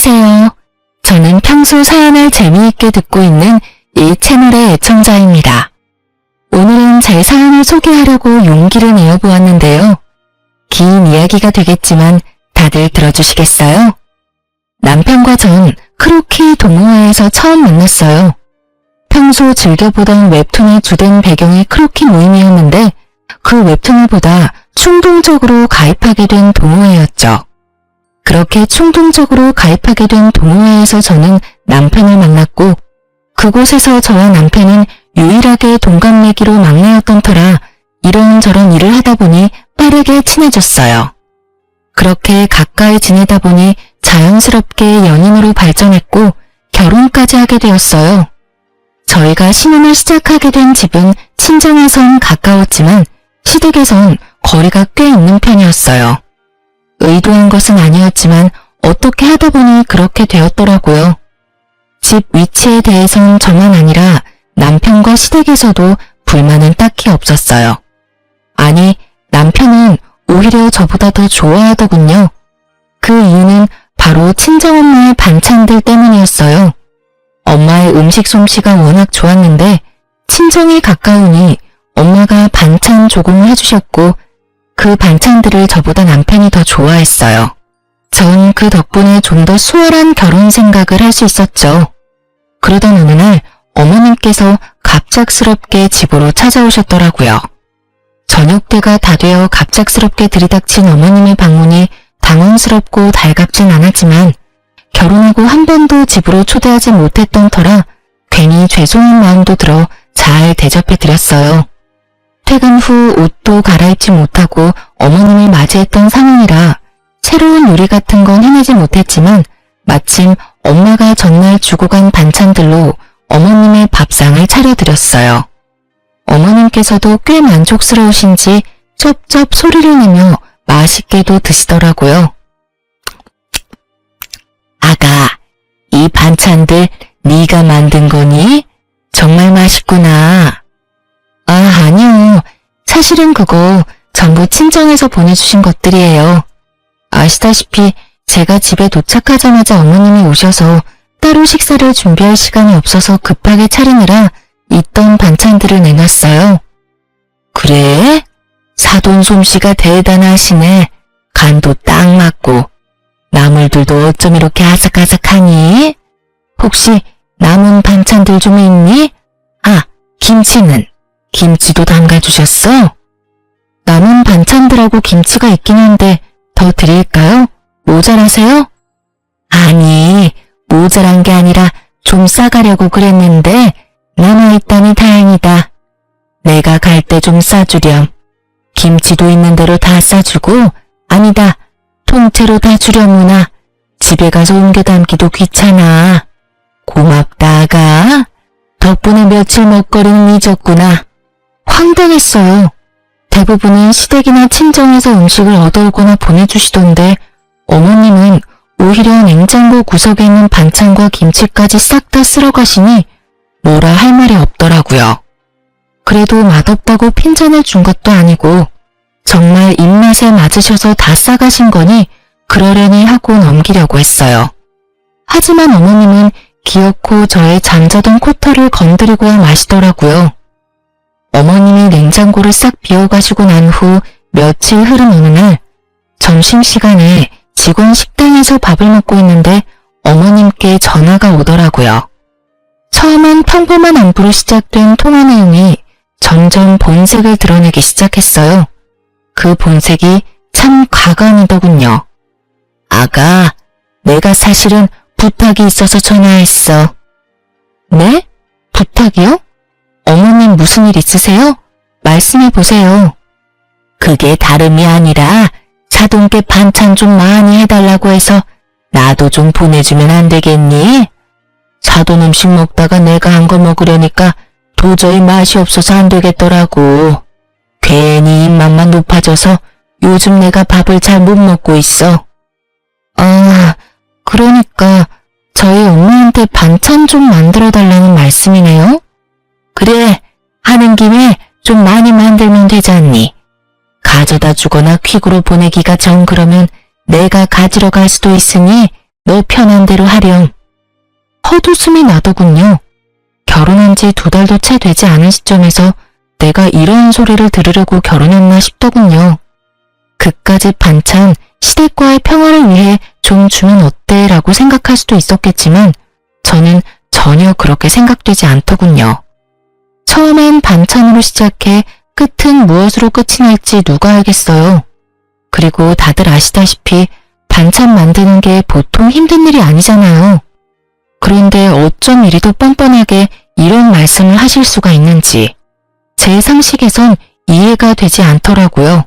안녕하세요. 저는 평소 사연을 재미있게 듣고 있는 이 채널의 애청자입니다. 오늘은 제 사연을 소개하려고 용기를 내어보았는데요. 긴 이야기가 되겠지만 다들 들어주시겠어요? 남편과 전 크로키 동호회에서 처음 만났어요. 평소 즐겨보던 웹툰이 주된 배경의 크로키 모임이었는데 그 웹툰을 보다 충동적으로 가입하게 된 동호회였죠. 그렇게 충동적으로 가입하게 된 동호회에서 저는 남편을 만났고 그곳에서 저와 남편은 유일하게 동갑내기로 막내였던 터라 이런저런 일을 하다 보니 빠르게 친해졌어요. 그렇게 가까이 지내다 보니 자연스럽게 연인으로 발전했고 결혼까지 하게 되었어요. 저희가 신혼을 시작하게 된 집은 친정에선 가까웠지만 시댁에선 거리가 꽤 있는 편이었어요. 의도한 것은 아니었지만 어떻게 하다 보니 그렇게 되었더라고요. 집 위치에 대해선 저만 아니라 남편과 시댁에서도 불만은 딱히 없었어요. 아니, 남편은 오히려 저보다 더 좋아하더군요. 그 이유는 바로 친정엄마의 반찬들 때문이었어요. 엄마의 음식 솜씨가 워낙 좋았는데 친정이 가까우니 엄마가 반찬 조공을 해주셨고 그 반찬들을 저보다 남편이 더 좋아했어요. 전 그 덕분에 좀 더 수월한 결혼 생각을 할 수 있었죠. 그러던 어느 날 어머님께서 갑작스럽게 집으로 찾아오셨더라고요. 저녁 때가 다 되어 갑작스럽게 들이닥친 어머님의 방문이 당황스럽고 달갑진 않았지만 결혼하고 한 번도 집으로 초대하지 못했던 터라 괜히 죄송한 마음도 들어 잘 대접해드렸어요. 퇴근 후 옷도 갈아입지 못하고 어머님을 맞이했던 상황이라 새로운 요리 같은 건 해내지 못했지만 마침 엄마가 전날 주고 간 반찬들로 어머님의 밥상을 차려드렸어요. 어머님께서도 꽤 만족스러우신지 쩝쩝 소리를 내며 맛있게도 드시더라고요. 아가, 이 반찬들 네가 만든 거니? 정말 맛있구나. 아, 아니요. 사실은 그거 전부 친정에서 보내주신 것들이에요. 아시다시피 제가 집에 도착하자마자 어머님이 오셔서 따로 식사를 준비할 시간이 없어서 급하게 차리느라 있던 반찬들을 내놨어요. 그래? 사돈 솜씨가 대단하시네. 간도 딱 맞고. 나물들도 어쩜 이렇게 아삭아삭하니? 혹시 남은 반찬들 좀 있니? 아, 김치는? 김치도 담가주셨어? 남은 반찬들하고 김치가 있긴 한데 더 드릴까요? 모자라세요? 아니, 모자란 게 아니라 좀 싸가려고 그랬는데 남아있다니 다행이다. 내가 갈 때 좀 싸주렴. 김치도 있는 대로 다 싸주고 아니다, 통째로 다 주려무나. 집에 가서 옮겨 담기도 귀찮아. 고맙다, 아가. 덕분에 며칠 먹거리는 잊었구나. 황당했어요. 대부분은 시댁이나 친정에서 음식을 얻어오거나 보내주시던데 어머님은 오히려 냉장고 구석에 있는 반찬과 김치까지 싹 다 쓸어 가시니 뭐라 할 말이 없더라고요. 그래도 맛없다고 핀잔을 준 것도 아니고 정말 입맛에 맞으셔서 다 싸가신 거니 그러려니 하고 넘기려고 했어요. 하지만 어머님은 기어코 저의 잠자던 코털을 건드리고야 마시더라고요. 어머님이 냉장고를 싹 비워가시고 난 후 며칠 흐른 어느 날 점심시간에 직원 식당에서 밥을 먹고 있는데 어머님께 전화가 오더라고요. 처음엔 평범한 안부로 시작된 통화 내용이 점점 본색을 드러내기 시작했어요. 그 본색이 참 과감이더군요. 아가, 내가 사실은 부탁이 있어서 전화했어. 네? 부탁이요? 어머님 무슨 일 있으세요? 말씀해보세요. 그게 다름이 아니라 사돈께 반찬 좀 많이 해달라고 해서 나도 좀 보내주면 안 되겠니? 사돈 음식 먹다가 내가 한 거 먹으려니까 도저히 맛이 없어서 안 되겠더라고. 괜히 입맛만 높아져서 요즘 내가 밥을 잘 못 먹고 있어. 아, 그러니까 저희 엄마한테 반찬 좀 만들어달라는 말씀이네요? 그래, 하는 김에 좀 많이 만들면 되지 않니? 가져다 주거나 퀵으로 보내기가 정 그러면 내가 가지러 갈 수도 있으니 너 편한 대로 하렴. 헛웃음이 나더군요. 결혼한 지 2달도 채 되지 않은 시점에서 내가 이런 소리를 들으려고 결혼했나 싶더군요. 그까짓 반찬, 시댁과의 평화를 위해 좀 주면 어때? 라고 생각할 수도 있었겠지만 저는 전혀 그렇게 생각되지 않더군요. 처음엔 반찬으로 시작해 끝은 무엇으로 끝이 날지 누가 알겠어요. 그리고 다들 아시다시피 반찬 만드는 게 보통 힘든 일이 아니잖아요. 그런데 어쩜 이리도 뻔뻔하게 이런 말씀을 하실 수가 있는지 제 상식에선 이해가 되지 않더라고요.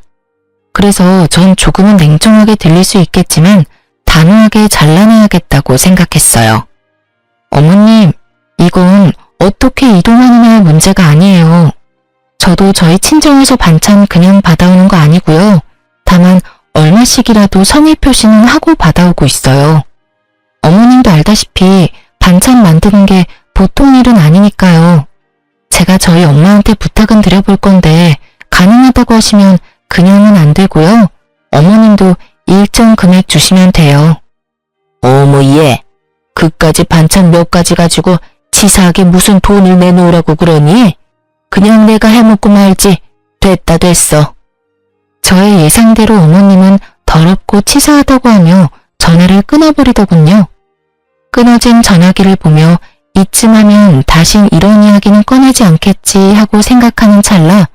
그래서 전 조금은 냉정하게 들릴 수 있겠지만 단호하게 잘라내야겠다고 생각했어요. 어머님, 이건 어떻게 이동하느냐의 문제가 아니에요. 저도 저희 친정에서 반찬 그냥 받아오는 거 아니고요. 다만 얼마씩이라도 성의 표시는 하고 받아오고 있어요. 어머님도 알다시피 반찬 만드는 게 보통 일은 아니니까요. 제가 저희 엄마한테 부탁은 드려볼 건데 가능하다고 하시면 그냥은 안 되고요. 어머님도 일정 금액 주시면 돼요. 어머 얘, 그까지 반찬 몇 가지 가지고 치사하게 무슨 돈을 내놓으라고 그러니? 그냥 내가 해먹고 말지. 됐다 됐어. 저의 예상대로 어머님은 더럽고 치사하다고 하며 전화를 끊어버리더군요. 끊어진 전화기를 보며 이쯤 하면 다신 이런 이야기는 꺼내지 않겠지 하고 생각하는 찰나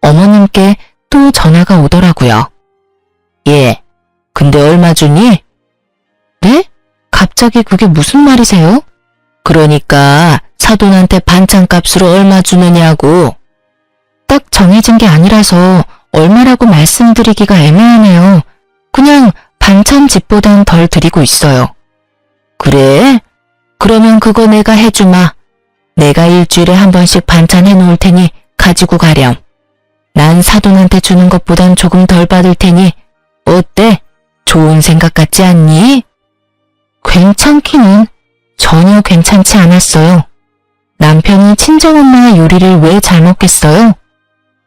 어머님께 또 전화가 오더라고요. 예, 근데 얼마 주니? 네? 갑자기 그게 무슨 말이세요? 그러니까 사돈한테 반찬값으로 얼마 주느냐고. 딱 정해진 게 아니라서 얼마라고 말씀드리기가 애매하네요. 그냥 반찬 집보단 덜 드리고 있어요. 그래? 그러면 그거 내가 해주마. 내가 일주일에 한 번씩 반찬 해놓을 테니 가지고 가렴. 난 사돈한테 주는 것보단 조금 덜 받을 테니 어때? 좋은 생각 같지 않니? 괜찮기는 전혀 괜찮지 않았어요. 남편이 친정엄마의 요리를 왜 잘 먹겠어요?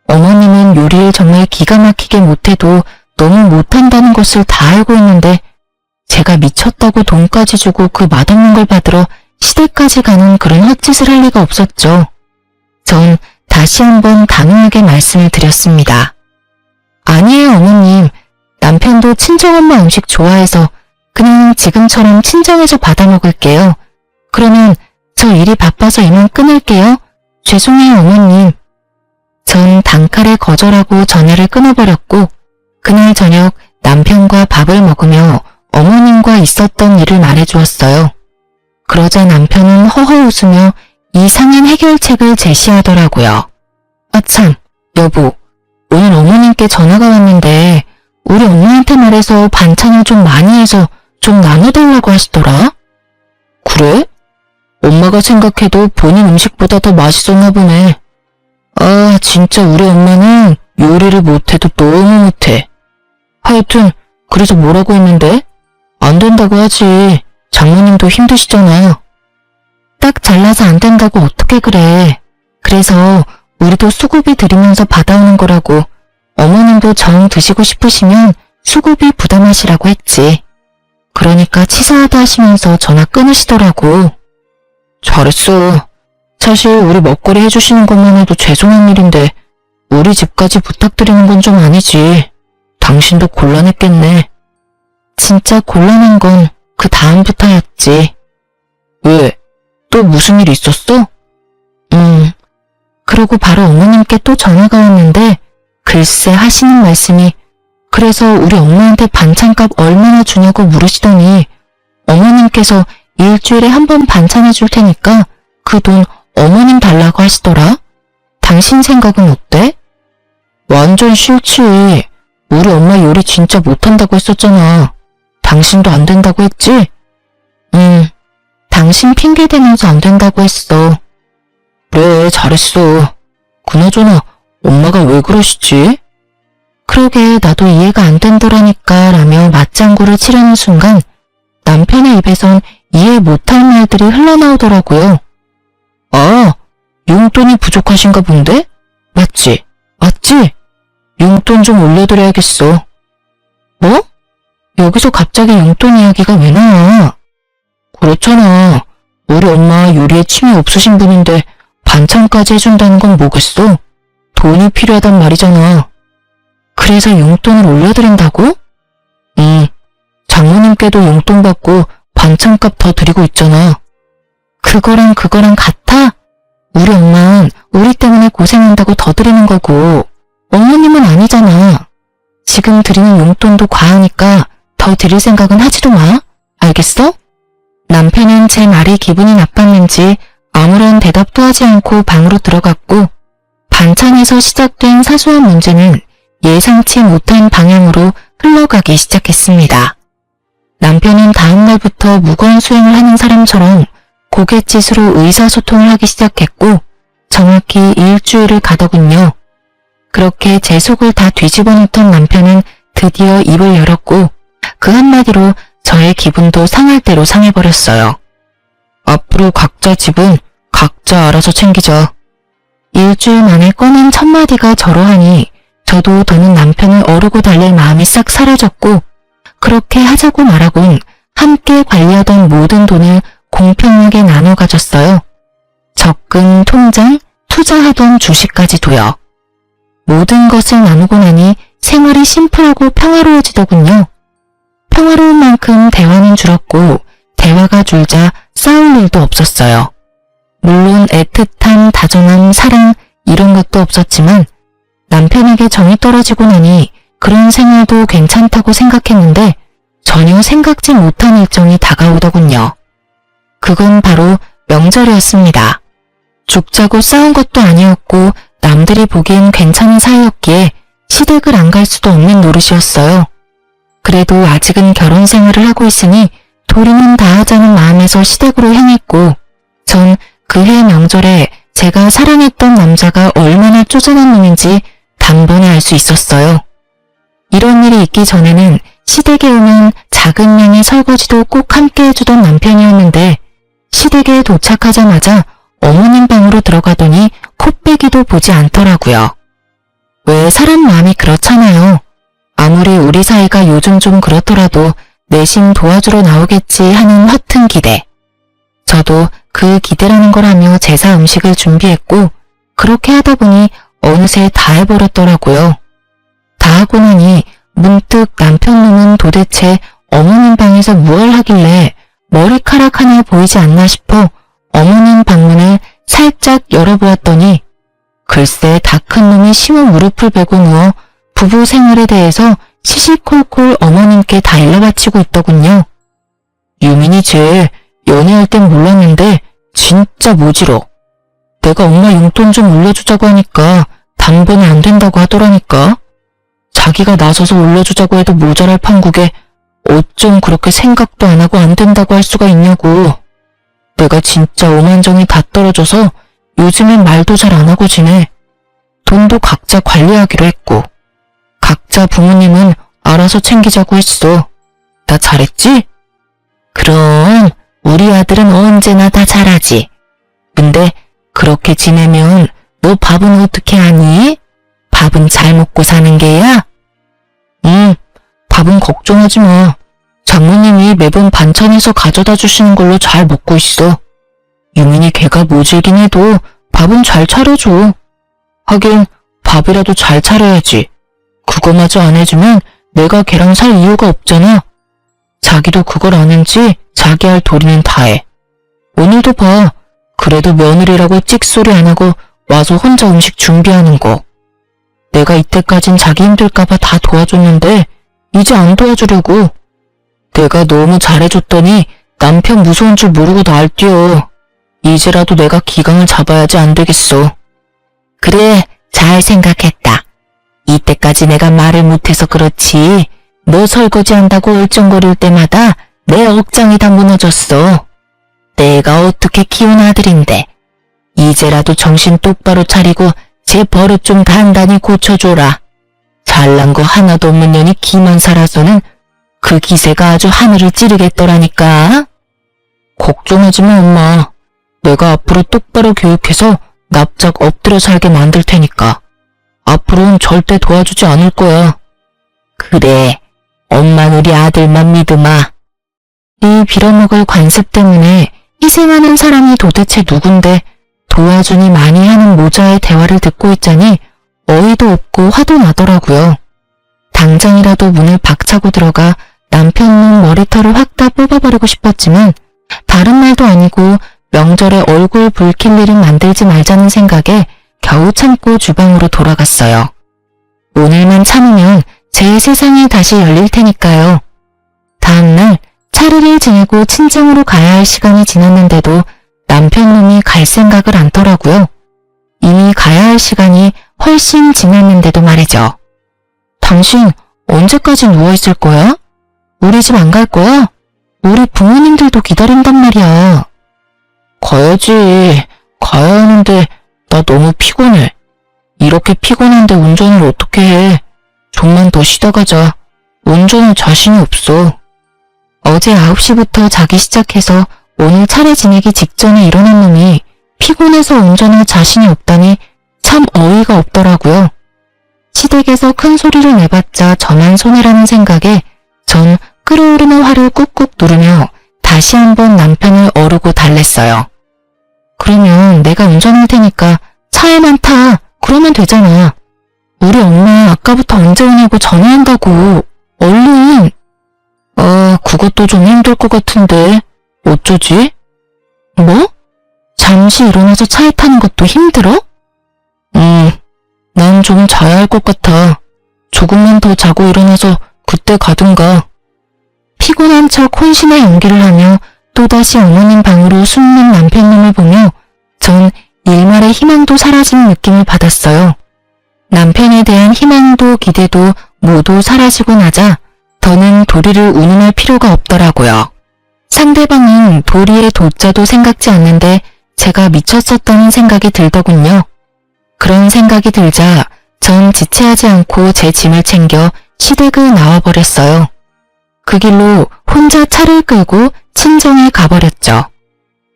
어머님은 요리를 정말 기가 막히게 못해도 너무 못한다는 것을 다 알고 있는데 제가 미쳤다고 돈까지 주고 그 맛없는 걸 받으러 시댁까지 가는 그런 헛짓을 할 리가 없었죠. 전 다시 한번 단호하게 말씀을 드렸습니다. 아니에요 어머님, 남편도 친정엄마 음식 좋아해서 그냥 지금처럼 친정에서 받아 먹을게요. 그러면 저 일이 바빠서 이만 끊을게요. 죄송해요 어머님. 전 단칼에 거절하고 전화를 끊어버렸고 그날 저녁 남편과 밥을 먹으며 어머님과 있었던 일을 말해주었어요. 그러자 남편은 허허 웃으며 이상한 해결책을 제시하더라고요. 아참, 여보, 오늘 어머님께 전화가 왔는데 우리 엄마한테 말해서 반찬을 좀 많이 해서 좀 나눠달라고 하시더라. 그래? 엄마가 생각해도 본인 음식보다 더 맛있었나 보네. 아, 진짜 우리 엄마는 요리를 못해도 너무 못해. 하여튼 그래서 뭐라고 했는데? 안 된다고 하지. 장모님도 힘드시잖아. 딱 잘라서 안 된다고 어떻게 그래. 그래서 우리도 수고비 드리면서 받아오는 거라고. 어머님도 정 드시고 싶으시면 수고비 부담하시라고 했지. 그러니까 치사하다 하시면서 전화 끊으시더라고. 잘했어. 사실 우리 먹거리 해주시는 것만 해도 죄송한 일인데 우리 집까지 부탁드리는 건 좀 아니지. 당신도 곤란했겠네. 진짜 곤란한 건 그 다음부터였지. 왜? 또 무슨 일 있었어? 그러고 바로 어머님께 또 전화가 왔는데 글쎄 하시는 말씀이 그래서 우리 엄마한테 반찬값 얼마나 주냐고 물으시더니 어머님께서 일주일에 한 번 반찬해 줄 테니까 그 돈 어머님 달라고 하시더라. 당신 생각은 어때? 완전 싫지. 우리 엄마 요리 진짜 못한다고 했었잖아. 당신도 안 된다고 했지? 당신 핑계대면서 안 된다고 했어. 그래, 잘했어. 그나저나 엄마가 왜 그러시지? 그러게 나도 이해가 안 된다라니까 라며 맞장구를 치려는 순간 남편의 입에선 이해 못할 말들이 흘러나오더라고요. 아, 용돈이 부족하신가 본데? 맞지? 맞지? 용돈 좀 올려드려야겠어. 뭐? 여기서 갑자기 용돈 이야기가 왜 나와? 그렇잖아. 우리 엄마 요리에 취미 없으신 분인데 반찬까지 해준다는 건 뭐겠어? 돈이 필요하단 말이잖아. 그래서 용돈을 올려드린다고? 응. 장모님께도 용돈 받고 반찬값 더 드리고 있잖아. 그거랑 같아? 우리 엄마는 우리 때문에 고생한다고 더 드리는 거고 어머님은 아니잖아. 지금 드리는 용돈도 과하니까 더 드릴 생각은 하지도 마. 알겠어? 남편은 제 말이 기분이 나빴는지 아무런 대답도 하지 않고 방으로 들어갔고 반찬에서 시작된 사소한 문제는 예상치 못한 방향으로 흘러가기 시작했습니다. 남편은 다음날부터 무거운 수행을 하는 사람처럼 고갯짓으로 의사소통을 하기 시작했고 정확히 일주일을 가더군요. 그렇게 제 속을 다 뒤집어 놓던 남편은 드디어 입을 열었고 그 한마디로 저의 기분도 상할 대로 상해버렸어요. 앞으로 각자 집은 각자 알아서 챙기자. 일주일 만에 꺼낸 첫마디가 저러하니 저도 더는 남편을 어르고 달랠 마음이 싹 사라졌고 그렇게 하자고 말하곤 함께 관리하던 모든 돈을 공평하게 나눠 가졌어요. 적금, 통장, 투자하던 주식까지도요. 모든 것을 나누고 나니 생활이 심플하고 평화로워지더군요. 평화로운 만큼 대화는 줄었고 대화가 줄자 싸울 일도 없었어요. 물론 애틋함, 다정함, 사랑 이런 것도 없었지만 남편에게 정이 떨어지고 나니 그런 생활도 괜찮다고 생각했는데 전혀 생각지 못한 일정이 다가오더군요. 그건 바로 명절이었습니다. 죽자고 싸운 것도 아니었고 남들이 보기엔 괜찮은 사이였기에 시댁을 안 갈 수도 없는 노릇이었어요. 그래도 아직은 결혼 생활을 하고 있으니 도리는 다하자는 마음에서 시댁으로 향했고 전 그해 명절에 제가 사랑했던 남자가 얼마나 쪼잔한 놈인지 단번에 알 수 있었어요. 이런 일이 있기 전에는 시댁에 오면 작은 양의 설거지도 꼭 함께 해주던 남편이었는데 시댁에 도착하자마자 어머님 방으로 들어가더니 코빼기도 보지 않더라고요. 왜 사람 마음이 그렇잖아요. 아무리 우리 사이가 요즘 좀 그렇더라도 내심 도와주러 나오겠지 하는 허튼 기대. 저도 그 기대라는 걸 하며 제사 음식을 준비했고 그렇게 하다 보니 어느새 다 해버렸더라고요. 다 하고 나니 문득 남편 놈은 도대체 어머님 방에서 무얼 하길래 머리카락 하나 보이지 않나 싶어 어머님 방문을 살짝 열어보았더니 글쎄 다 큰 놈이 심한 무릎을 베고 누워 부부 생활에 대해서 시시콜콜 어머님께 다 일러바치고 있더군요. 유민이 쟤 연애할 땐 몰랐는데 진짜 모질어. 내가 엄마 용돈 좀 올려주자고 하니까 단번에 안 된다고 하더라니까. 자기가 나서서 올려주자고 해도 모자랄 판국에 어쩜 그렇게 생각도 안 하고 안 된다고 할 수가 있냐고. 내가 진짜 오만정이 다 떨어져서 요즘엔 말도 잘 안 하고 지내. 돈도 각자 관리하기로 했고 각자 부모님은 알아서 챙기자고 했어. 나 잘했지? 그럼 우리 아들은 언제나 다 잘하지. 근데 그렇게 지내면 너 밥은 어떻게 하니? 밥은 잘 먹고 사는 게야? 밥은 걱정하지 마. 장모님이 매번 반찬해서 가져다 주시는 걸로 잘 먹고 있어. 유민이 걔가 모질긴 해도 밥은 잘 차려줘. 하긴 밥이라도 잘 차려야지. 그거마저 안 해주면 내가 걔랑 살 이유가 없잖아. 자기도 그걸 아는지 자기 할 도리는 다 해. 오늘도 봐. 그래도 며느리라고 찍소리 안 하고 와서 혼자 음식 준비하는 거. 내가 이때까진 자기 힘들까봐 다 도와줬는데 이제 안 도와주려고. 내가 너무 잘해줬더니 남편 무서운 줄 모르고 날뛰어. 이제라도 내가 기강을 잡아야지 안 되겠어. 그래, 잘 생각했다. 이때까지 내가 말을 못해서 그렇지. 너 설거지 한다고 얼쩡거릴 때마다 내 억장이 다 무너졌어. 내가 어떻게 키운 아들인데. 이제라도 정신 똑바로 차리고 제 버릇 좀 단단히 고쳐줘라. 잘난 거 하나도 없는 년이 기만 살아서는 그 기세가 아주 하늘을 찌르겠더라니까. 걱정하지 마, 엄마. 내가 앞으로 똑바로 교육해서 납작 엎드려 살게 만들 테니까. 앞으로는 절대 도와주지 않을 거야. 그래, 엄만 우리 아들만 믿으마. 이 빌어먹을 관습 때문에 희생하는 사람이 도대체 누군데 도와주니 많이 하는 모자의 대화를 듣고 있자니 어이도 없고 화도 나더라고요. 당장이라도 문을 박차고 들어가 남편 놈 머리털을 확 다 뽑아버리고 싶었지만 다른 말도 아니고 명절에 얼굴 붉힐 일은 만들지 말자는 생각에 겨우 참고 주방으로 돌아갔어요. 오늘만 참으면 제 세상이 다시 열릴 테니까요. 다음날 차례를 지내고 친정으로 가야 할 시간이 지났는데도 남편 놈이 갈 생각을 않더라고요. 이미 가야 할 시간이 훨씬 지났는데도 말이죠. 당신 언제까지 누워있을 거야? 우리 집 안 갈 거야? 우리 부모님들도 기다린단 말이야. 가야지. 가야 하는데 나 너무 피곤해. 이렇게 피곤한데 운전을 어떻게 해? 좀만 더 쉬다 가자. 운전은 자신이 없어. 어제 9시부터 자기 시작해서 오늘 차례 지내기 직전에 일어난 놈이 피곤해서 운전할 자신이 없다니 참 어이가 없더라고요. 시댁에서 큰 소리를 내봤자 저만 손해라는 생각에 전 끓어오르는 화를 꾹꾹 누르며 다시 한번 남편을 어르고 달랬어요. 그러면 내가 운전할 테니까 차에만 타. 그러면 되잖아. 우리 엄마 아까부터 언제 오냐고 전화한다고. 얼른. 그것도 좀 힘들 것 같은데 어쩌지? 뭐? 잠시 일어나서 차에 타는 것도 힘들어? 난 좀 자야 할 것 같아. 조금만 더 자고 일어나서 그때 가든가. 피곤한 척 혼신의 연기를 하며 또다시 어머님 방으로 숨는 남편님을 보며 전 일말의 희망도 사라진 느낌을 받았어요. 남편에 대한 희망도 기대도 모두 사라지고 나자 더는 도리를 운운할 필요가 없더라고요. 상대방은 도리의 도자도 생각지 않는데 제가 미쳤었다는 생각이 들더군요. 그런 생각이 들자 전 지체하지 않고 제 짐을 챙겨 시댁을 나와버렸어요. 그 길로 혼자 차를 끌고 친정에 가버렸죠.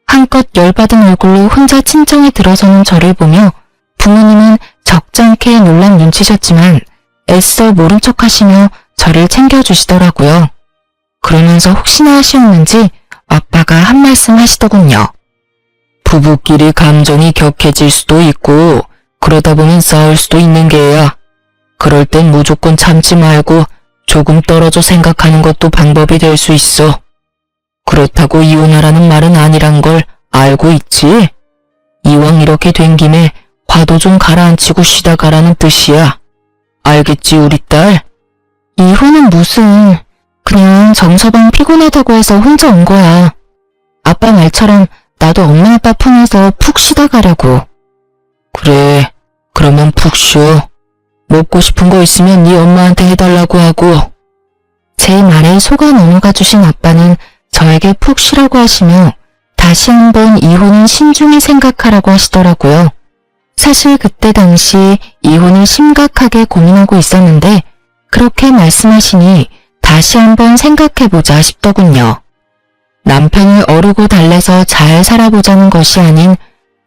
한껏 열받은 얼굴로 혼자 친정에 들어서는 저를 보며 부모님은 적잖게 놀란 눈치셨지만 애써 모른 척하시며 저를 챙겨주시더라고요. 그러면서 혹시나 하시었는지 아빠가 한 말씀 하시더군요. 부부끼리 감정이 격해질 수도 있고 그러다 보면 싸울 수도 있는 게야. 그럴 땐 무조건 참지 말고 조금 떨어져 생각하는 것도 방법이 될 수 있어. 그렇다고 이혼하라는 말은 아니란 걸 알고 있지? 이왕 이렇게 된 김에 화도 좀 가라앉히고 쉬다 가라는 뜻이야. 알겠지 우리 딸? 이혼은 무슨... 그냥 정서방 피곤하다고 해서 혼자 온 거야. 아빠 말처럼 나도 엄마 아빠 품에서 푹 쉬다 가려고. 그래, 그러면 푹 쉬어. 먹고 싶은 거 있으면 네 엄마한테 해달라고 하고. 제 말에 속아 넘어가 주신 아빠는 저에게 푹 쉬라고 하시며 다시 한번 이혼은 신중히 생각하라고 하시더라고요. 사실 그때 당시 이혼을 심각하게 고민하고 있었는데 그렇게 말씀하시니 다시 한번 생각해보자 싶더군요. 남편을 어르고 달래서 잘 살아보자는 것이 아닌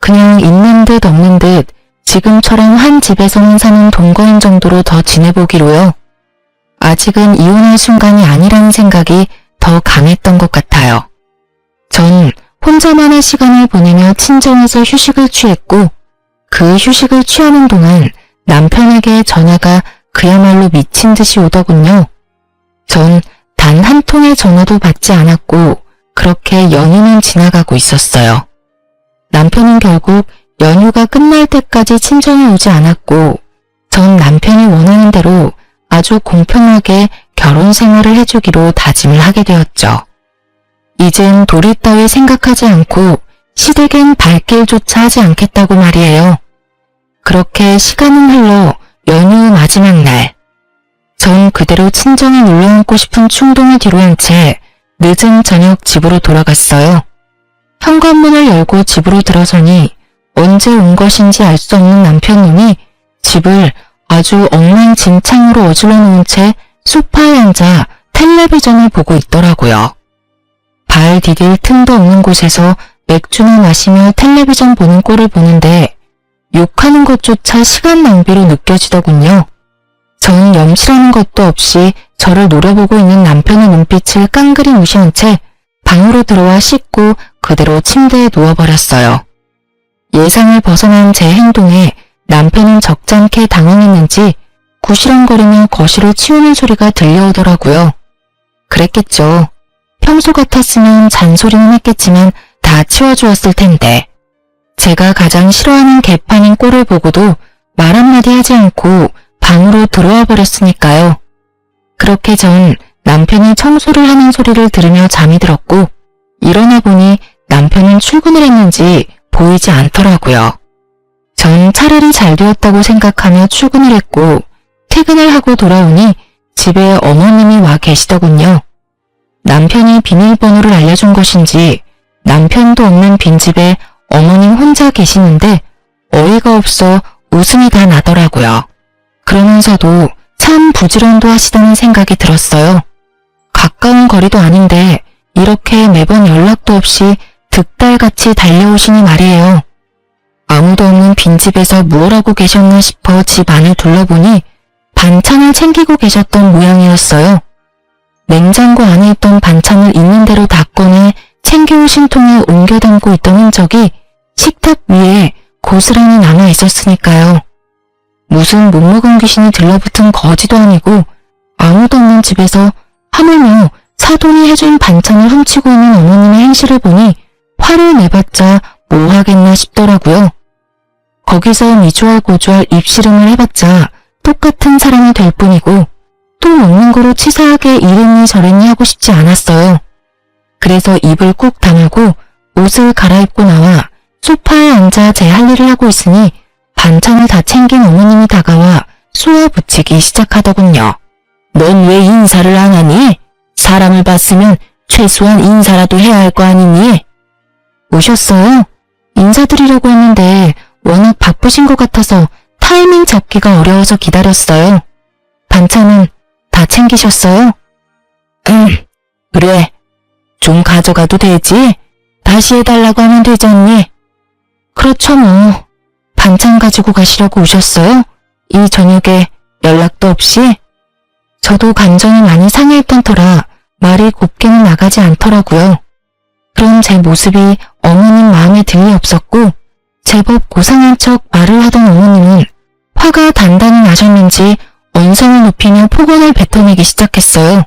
그냥 있는 듯 없는 듯 지금처럼 한 집에서만 사는 동거인 정도로 더 지내보기로요. 아직은 이혼할 순간이 아니라는 생각이 더 강했던 것 같아요. 전 혼자만의 시간을 보내며 친정에서 휴식을 취했고 그 휴식을 취하는 동안 남편에게 전화가 그야말로 미친 듯이 오더군요. 전 단 한 통의 전화도 받지 않았고 그렇게 연휴는 지나가고 있었어요. 남편은 결국 연휴가 끝날 때까지 친정에 오지 않았고 전 남편이 원하는 대로 아주 공평하게 결혼 생활을 해주기로 다짐을 하게 되었죠. 이젠 도리 따위 생각하지 않고 시댁엔 발길조차 하지 않겠다고 말이에요. 그렇게 시간은 흘러 연휴 마지막 날. 전 그대로 친정에 놀러앉고 싶은 충동을 뒤로한 채 늦은 저녁 집으로 돌아갔어요. 현관문을 열고 집으로 들어서니 언제 온 것인지 알 수 없는 남편님이 집을 아주 엉망진창으로 어질러 놓은 채 소파에 앉아 텔레비전을 보고 있더라고요. 발 디딜 틈도 없는 곳에서 맥주나 마시며 텔레비전 보는 꼴을 보는데 욕하는 것조차 시간 낭비로 느껴지더군요. 전 염치라는 것도 없이 저를 노려보고 있는 남편의 눈빛을 깡그리 무시한 채 방으로 들어와 씻고 그대로 침대에 누워버렸어요. 예상을 벗어난 제 행동에 남편은 적잖게 당황했는지 구시렁거리며 거실을 치우는 소리가 들려오더라고요. 그랬겠죠. 평소 같았으면 잔소리는 했겠지만 다 치워주었을 텐데. 제가 가장 싫어하는 개판인 꼴을 보고도 말 한마디 하지 않고 방으로 들어와 버렸으니까요. 그렇게 전 남편이 청소를 하는 소리를 들으며 잠이 들었고 일어나 보니 남편은 출근을 했는지 보이지 않더라고요. 전 차라리 잘 되었다고 생각하며 출근을 했고 퇴근을 하고 돌아오니 집에 어머님이 와 계시더군요. 남편이 비밀번호를 알려준 것인지 남편도 없는 빈집에 어머님 혼자 계시는데 어이가 없어 웃음이 다 나더라고요. 그러면서도 참 부지런도 하시다는 생각이 들었어요. 가까운 거리도 아닌데 이렇게 매번 연락도 없이 득달같이 달려오시니 말이에요. 아무도 없는 빈집에서 무얼 하고 계셨나 싶어 집 안을 둘러보니 반찬을 챙기고 계셨던 모양이었어요. 냉장고 안에 있던 반찬을 있는 대로 다 꺼내 챙겨오신 통에 옮겨 담고 있던 흔적이 식탁 위에 고스란히 남아 있었으니까요. 무슨 못 먹은 귀신이 들러붙은 거지도 아니고 아무도 없는 집에서 하물며 사돈이 해준 반찬을 훔치고 있는 어머님의 행실을 보니 화를 내봤자 뭐 하겠나 싶더라고요. 거기서 미주알 고주알 입씨름을 해봤자 똑같은 사람이 될 뿐이고 또 먹는 거로 치사하게 이랬니 저랬니 하고 싶지 않았어요. 그래서 입을 꾹 다물고 옷을 갈아입고 나와 소파에 앉아 제 할 일을 하고 있으니 반찬을 다 챙긴 어머님이 다가와 쏘아붙이기 시작하더군요. 넌 왜 인사를 안 하니? 사람을 봤으면 최소한 인사라도 해야 할 거 아니니? 오셨어요? 인사드리려고 했는데 워낙 바쁘신 것 같아서 타이밍 잡기가 어려워서 기다렸어요. 반찬은 다 챙기셨어요? 그래. 좀 가져가도 되지? 다시 해달라고 하면 되지 않니? 그렇죠 뭐. 반찬 가지고 가시려고 오셨어요? 이 저녁에 연락도 없이? 저도 감정이 많이 상해있던 터라 말이 곱게는 나가지 않더라고요. 그런 제 모습이 어머님 마음에 들리 없었고 제법 고상한 척 말을 하던 어머님은 화가 단단히 나셨는지 언성을 높이며 폭언을 뱉어내기 시작했어요.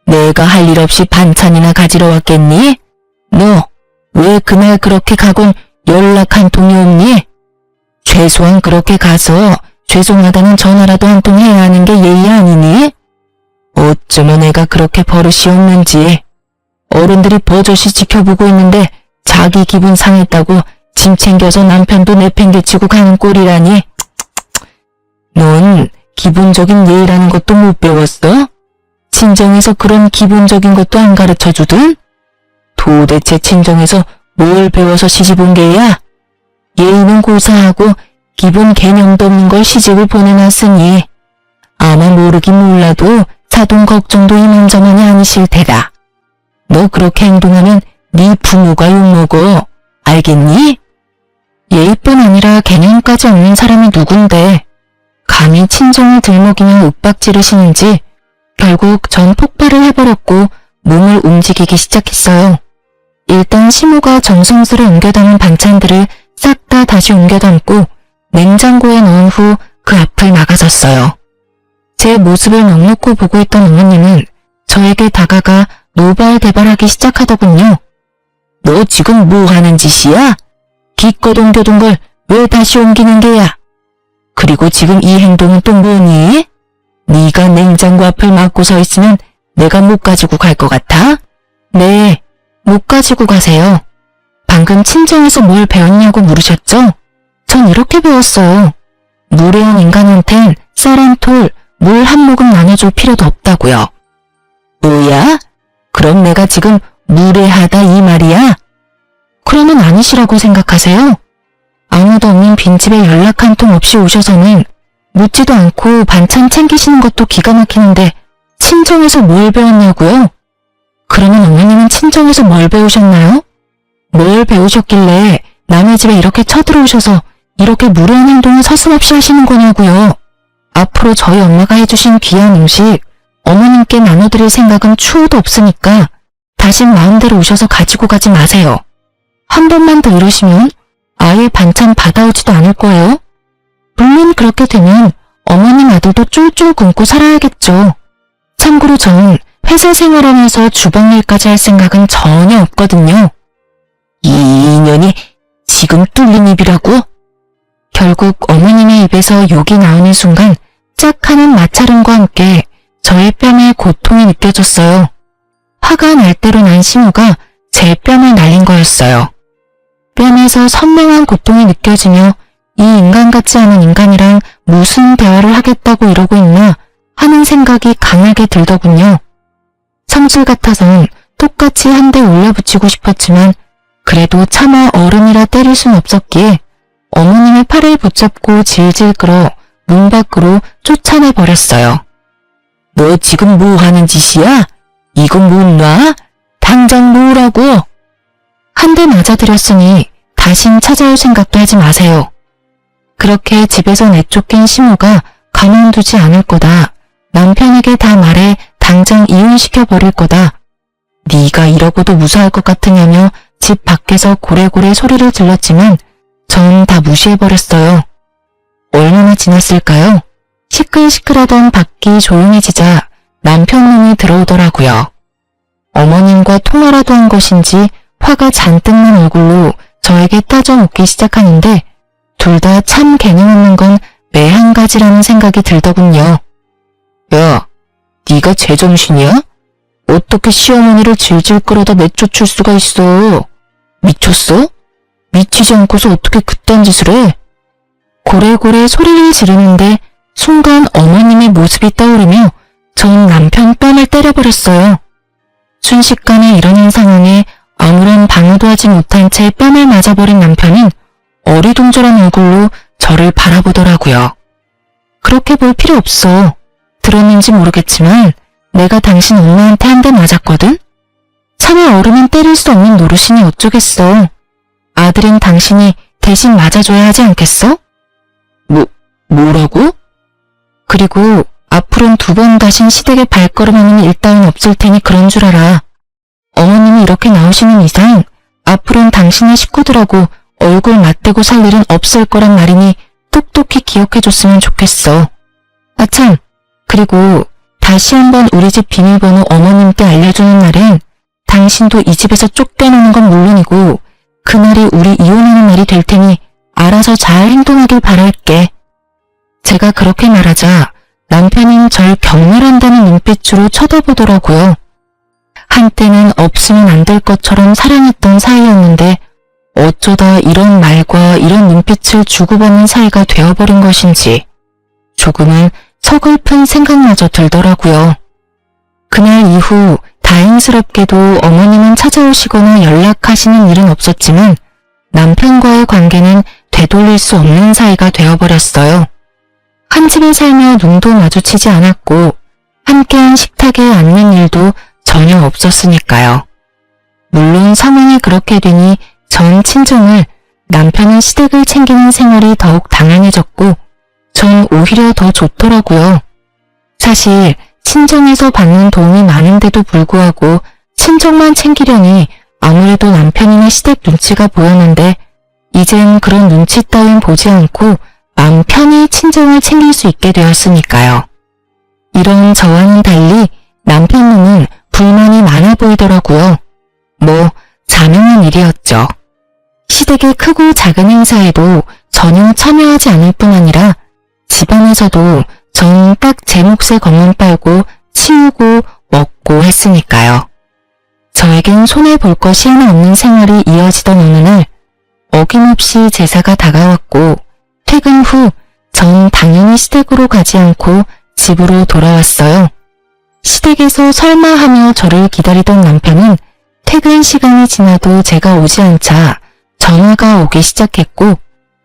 내가 할 일 없이 반찬이나 가지러 왔겠니? 너 왜 그날 그렇게 가곤 연락 한 통이 없니? 최소한 그렇게 가서 죄송하다는 전화라도 한 통 해야 하는 게 예의 아니니? 어쩌면 내가 그렇게 버릇이 없는지. 어른들이 버젓이 지켜보고 있는데 자기 기분 상했다고 짐 챙겨서 남편도 내팽개치고 가는 꼴이라니. 넌 기본적인 예의라는 것도 못 배웠어? 친정에서 그런 기본적인 것도 안 가르쳐주든? 도대체 친정에서 뭘 배워서 시집 온 게야? 예의는 고사하고 기본 개념도 없는 걸 시집을 보내놨으니 아마 모르긴 몰라도 사돈 걱정도 이만저만이 아니실 테다. 너 그렇게 행동하면 네 부모가 욕먹어. 알겠니? 예의뿐 아니라 개념까지 없는 사람이 누군데 감히 친정을 들먹이며 윽박지르시는지 결국 전 폭발을 해버렸고 몸을 움직이기 시작했어요. 일단 시모가 정성스레 옮겨 담은 반찬들을 싹 다 다시 옮겨 담고 냉장고에 넣은 후 그 앞을 나가섰어요. 제 모습을 넋놓고 보고 있던 어머님은 저에게 다가가 노발대발하기 시작하더군요. 너 지금 뭐 하는 짓이야? 기껏 옮겨둔 걸 왜 다시 옮기는 게야? 그리고 지금 이 행동은 또 뭐니? 네가 냉장고 앞을 막고 서 있으면 내가 못 가지고 갈 것 같아? 네, 못 가지고 가세요. 방금 친정에서 뭘 배웠냐고 물으셨죠? 전 이렇게 배웠어요. 무례한 인간한텐 쌀 한 톨, 물 한 모금 나눠줄 필요도 없다고요. 뭐야? 그럼 내가 지금 무례하다 이 말이야? 그러면 아니시라고 생각하세요? 아무도 없는 빈집에 연락 한 통 없이 오셔서는 묻지도 않고 반찬 챙기시는 것도 기가 막히는데 친정에서 뭘 배웠냐고요? 그러면 어머님은 친정에서 뭘 배우셨나요? 뭘 배우셨길래 남의 집에 이렇게 쳐들어오셔서 이렇게 무례한 행동을 서슴없이 하시는 거냐고요. 앞으로 저희 엄마가 해주신 귀한 음식 어머님께 나눠드릴 생각은 추호도 없으니까 다신 마음대로 오셔서 가지고 가지 마세요. 한 번만 더 이러시면 아예 반찬 받아오지도 않을 거예요. 물론 그렇게 되면 어머님 아들도 쫄쫄 굶고 살아야겠죠. 참고로 전 회사 생활하면서 주방 일까지 할 생각은 전혀 없거든요. 이 인연이 지금 뚫린 입이라고? 결국 어머님의 입에서 욕이 나오는 순간 짝 하는 마찰음과 함께 저의 뺨에 고통이 느껴졌어요. 화가 날 대로 난 심우가 제 뺨을 날린 거였어요. 뺨에서 선명한 고통이 느껴지며 이 인간 같지 않은 인간이랑 무슨 대화를 하겠다고 이러고 있나 하는 생각이 강하게 들더군요. 성질 같아선 똑같이 한 대 올려붙이고 싶었지만 그래도 차마 어른이라 때릴 순 없었기에 어머님의 팔을 붙잡고 질질 끌어 문 밖으로 쫓아내버렸어요. 너 지금 뭐 하는 짓이야? 이건 못 놔? 당장 놓으라고! 한 대 맞아드렸으니 다신 찾아올 생각도 하지 마세요. 그렇게 집에서 내쫓긴 심우가 가만두지 않을 거다. 남편에게 다 말해 당장 이혼시켜버릴 거다. 네가 이러고도 무사할 것 같으냐며 집 밖에서 고래고래 소리를 질렀지만 전 다 무시해버렸어요. 얼마나 지났을까요? 시끌시끌하던 밖이 조용해지자 남편 놈이 들어오더라고요. 어머님과 통화라도 한 것인지 화가 잔뜩 난 얼굴로 저에게 따져 묻기 시작하는데 둘 다 참 개념 없는 건 매 한 가지라는 생각이 들더군요. 야, 네가 제정신이야? 어떻게 시어머니를 질질 끌어다 내쫓을 수가 있어? 미쳤어? 미치지 않고서 어떻게 그딴 짓을 해? 고래고래 소리를 지르는데 순간 어머님의 모습이 떠오르며 전 남편 뺨을 때려버렸어요. 순식간에 일어난 상황에 아무런 방어도 하지 못한 채 뺨을 맞아버린 남편은 어리둥절한 얼굴로 저를 바라보더라고요. 그렇게 볼 필요 없어. 들었는지 모르겠지만 내가 당신 엄마한테 한 대 맞았거든? 차마 어른은 때릴 수 없는 노릇이니 어쩌겠어. 아들인 당신이 대신 맞아줘야 하지 않겠어? 뭐라고? 그리고 앞으로는 두 번 다신 시댁에 발걸음하는 일 따윈 없을 테니 그런 줄 알아. 어머님이 이렇게 나오시는 이상 앞으로는 당신의 식구들하고 얼굴 맞대고 살 일은 없을 거란 말이니 똑똑히 기억해줬으면 좋겠어. 아참, 그리고 다시 한번 우리 집 비밀번호 어머님께 알려주는 날엔 당신도 이 집에서 쫓겨나는 건 물론이고 그날이 우리 이혼하는 날이 될 테니 알아서 잘 행동하길 바랄게. 제가 그렇게 말하자 남편은 절 경멸한다는 눈빛으로 쳐다보더라고요. 한때는 없으면 안 될 것처럼 사랑했던 사이였는데 어쩌다 이런 말과 이런 눈빛을 주고받는 사이가 되어버린 것인지 조금은 서글픈 생각마저 들더라고요. 그날 이후 다행스럽게도 어머님은 찾아오시거나 연락하시는 일은 없었지만 남편과의 관계는 되돌릴 수 없는 사이가 되어버렸어요. 한 집에 살며 눈도 마주치지 않았고 함께한 식탁에 앉는 일도 전혀 없었으니까요. 물론 상황이 그렇게 되니 전 친정을, 남편은 시댁을 챙기는 생활이 더욱 당연해졌고 전 오히려 더 좋더라고요. 사실 친정에서 받는 도움이 많은데도 불구하고 친정만 챙기려니 아무래도 남편이나 시댁 눈치가 보였는데 이젠 그런 눈치 따윈 보지 않고 마음 편히 친정을 챙길 수 있게 되었으니까요. 이런 저와는 달리 남편 놈은 불만이 많아 보이더라고요. 뭐 자명한 일이었죠. 시댁의 크고 작은 행사에도 전혀 참여하지 않을 뿐 아니라 집안에서도 전 딱 제 몫의 것만 빨고 치우고 먹고 했으니까요. 저에겐 손해볼 것이 하나 없는 생활이 이어지던 어느 날 어김없이 제사가 다가왔고 퇴근 후 전 당연히 시댁으로 가지 않고 집으로 돌아왔어요. 시댁에서 설마 하며 저를 기다리던 남편은 퇴근 시간이 지나도 제가 오지 않자 전화가 오기 시작했고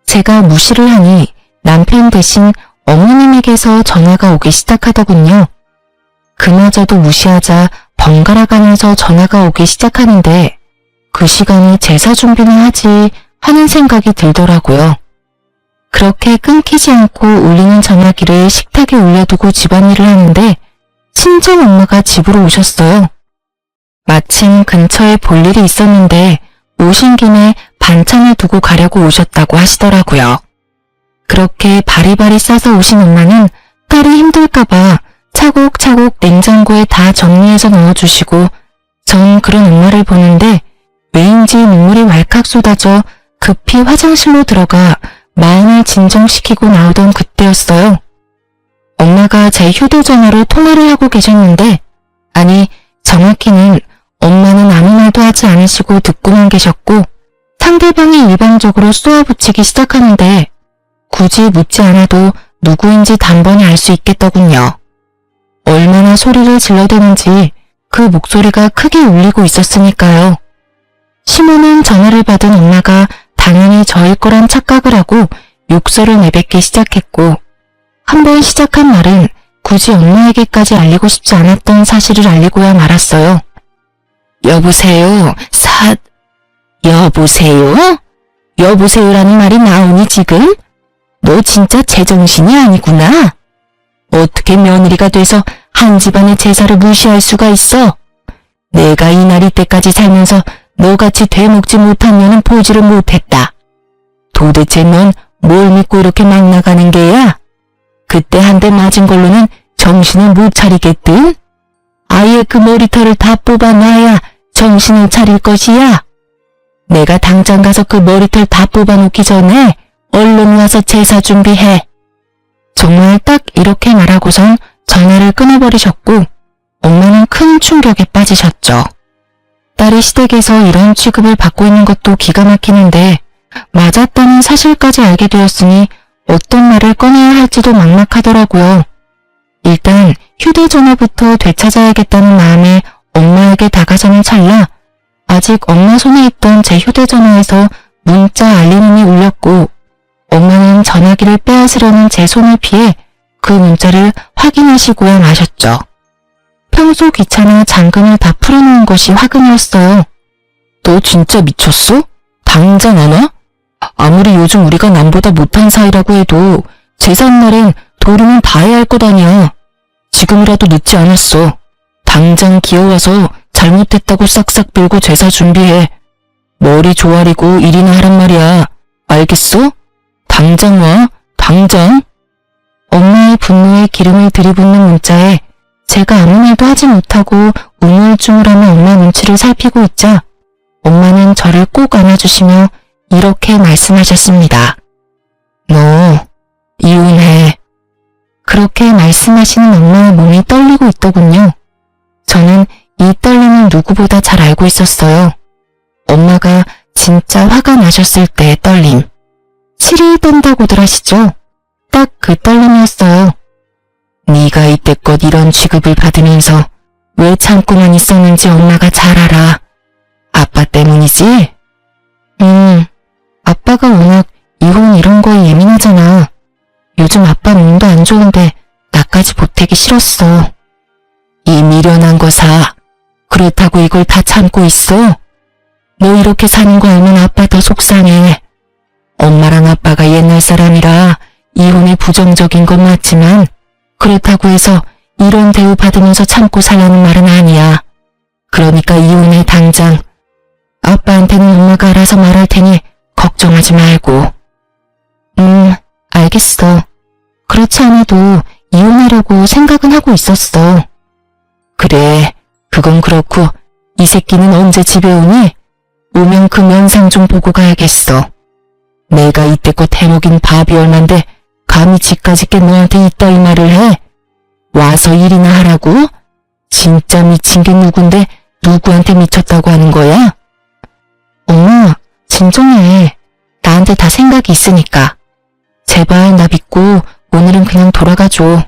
제가 무시를 하니 남편 대신 어머님에게서 전화가 오기 시작하더군요. 그마저도 무시하자 번갈아 가면서 전화가 오기 시작하는데 그 시간에 제사 준비나 하지 하는 생각이 들더라고요. 그렇게 끊기지 않고 울리는 전화기를 식탁에 올려두고 집안일을 하는데 친정 엄마가 집으로 오셨어요. 마침 근처에 볼 일이 있었는데 오신 김에 반찬을 두고 가려고 오셨다고 하시더라고요. 그렇게 바리바리 싸서 오신 엄마는 딸이 힘들까봐 차곡차곡 냉장고에 다 정리해서 넣어주시고 전 그런 엄마를 보는데 왜인지 눈물이 왈칵 쏟아져 급히 화장실로 들어가 마음을 진정시키고 나오던 그때였어요. 엄마가 제 휴대전화로 통화를 하고 계셨는데, 아니 정확히는 엄마는 아무 말도 하지 않으시고 듣고만 계셨고 상대방이 일방적으로 쏘아붙이기 시작하는데 굳이 묻지 않아도 누구인지 단번에 알 수 있겠더군요. 얼마나 소리를 질러대는지 그 목소리가 크게 울리고 있었으니까요. 심하는 전화를 받은 엄마가 당연히 저일 거란 착각을 하고 욕설을 내뱉기 시작했고 한 번 시작한 말은 굳이 엄마에게까지 알리고 싶지 않았던 사실을 알리고야 말았어요. 여보세요? 여보세요? 여보세요라는 말이 나오니 지금? 너 진짜 제정신이 아니구나. 어떻게 며느리가 돼서 한 집안의 제사를 무시할 수가 있어? 내가 이 나이 때까지 살면서 너같이 되먹지 못한 년은 보지를 못했다. 도대체 넌 뭘 믿고 이렇게 막 나가는 게야? 그때 한 대 맞은 걸로는 정신을 못 차리겠든? 아예 그 머리털을 다 뽑아놔야 정신을 차릴 것이야. 내가 당장 가서 그 머리털 다 뽑아놓기 전에 얼른 와서 제사 준비해. 정말 딱 이렇게 말하고선 전화를 끊어버리셨고 엄마는 큰 충격에 빠지셨죠. 딸이 시댁에서 이런 취급을 받고 있는 것도 기가 막히는데 맞았다는 사실까지 알게 되었으니 어떤 말을 꺼내야 할지도 막막하더라고요. 일단 휴대전화부터 되찾아야겠다는 마음에 엄마에게 다가서는 찰나 아직 엄마 손에 있던 제 휴대전화에서 문자 알림음이 울렸고 엄마는 전화기를 빼앗으려는 제 손을 피해 그 문자를 확인하시고야 마셨죠. 평소 귀찮아 잔금을 다 풀어놓은 것이 화근이었어요. 너 진짜 미쳤어? 당장 안 와? 아무리 요즘 우리가 남보다 못한 사이라고 해도 제삿날엔 도리는 다 해야 할 것 아니야. 지금이라도 늦지 않았어. 당장 기어와서 잘못했다고 싹싹 빌고 제사 준비해. 머리 조아리고 일이나 하란 말이야. 알겠어? 당장 와. 당장. 엄마의 분노에 기름을 들이붓는 문자에 제가 아무 말도 하지 못하고 우물쭈물하며 엄마 눈치를 살피고 있자 엄마는 저를 꼭 안아주시며 이렇게 말씀하셨습니다. 너 이혼해. 그렇게 말씀하시는 엄마의 몸이 떨리고 있더군요. 저는 이 떨림을 누구보다 잘 알고 있었어요. 엄마가 진짜 화가 나셨을 때의 떨림. 치를 떤다고들 하시죠? 딱 그 떨림이었어요. 네가 이때껏 이런 취급을 받으면서 왜 참고만 있었는지 엄마가 잘 알아. 아빠 때문이지? 아빠가 워낙 이혼 이런 거에 예민하잖아. 요즘 아빠 몸도 안 좋은데 나까지 보태기 싫었어. 이 미련한 거 사. 그렇다고 이걸 다 참고 있어? 너 이렇게 사는 거 알면 아빠 더 속상해. 엄마랑 아빠가 옛날 사람이라 이혼에 부정적인 건 맞지만 그렇다고 해서 이런 대우 받으면서 참고 살라는 말은 아니야. 그러니까 이혼해 당장. 아빠한테는 엄마가 알아서 말할 테니 걱정하지 말고. 알겠어. 그렇지 않아도 이혼하려고 생각은 하고 있었어. 그래, 그건 그렇고 이 새끼는 언제 집에 오니? 오면 그 면상 좀 보고 가야겠어. 내가 이때껏 해먹인 밥이 얼만데 감히 집까지 게 너한테 이따위 말을 해? 와서 일이나 하라고? 진짜 미친 게 누군데 누구한테 미쳤다고 하는 거야? 엄마, 진정해. 나한테 다 생각이 있으니까. 제발 나 믿고 오늘은 그냥 돌아가줘.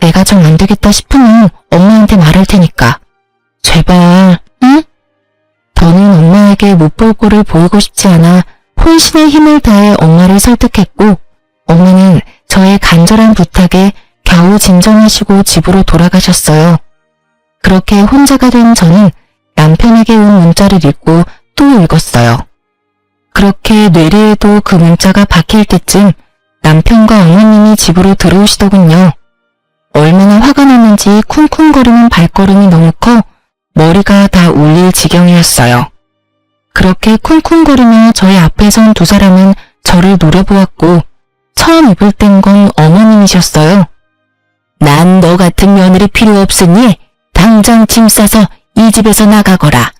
내가 정 안 되겠다 싶으면 엄마한테 말할 테니까. 제발, 응? 더는 엄마에게 못 볼 꼴을 보이고 싶지 않아 혼신의 힘을 다해 엄마를 설득했고 엄마는 저의 간절한 부탁에 겨우 진정하시고 집으로 돌아가셨어요. 그렇게 혼자가 된 저는 남편에게 온 문자를 읽고 또 읽었어요. 그렇게 뇌리에도 그 문자가 박힐 때쯤 남편과 어머님이 집으로 들어오시더군요. 얼마나 화가 났는지 쿵쿵거리는 발걸음이 너무 커 머리가 다 울릴 지경이었어요. 그렇게 쿵쿵거리며 저희 앞에 선 두 사람은 저를 노려보았고 처음 입을 뗀 건 어머님이셨어요. 난 너 같은 며느리 필요 없으니 당장 짐 싸서 이 집에서 나가거라.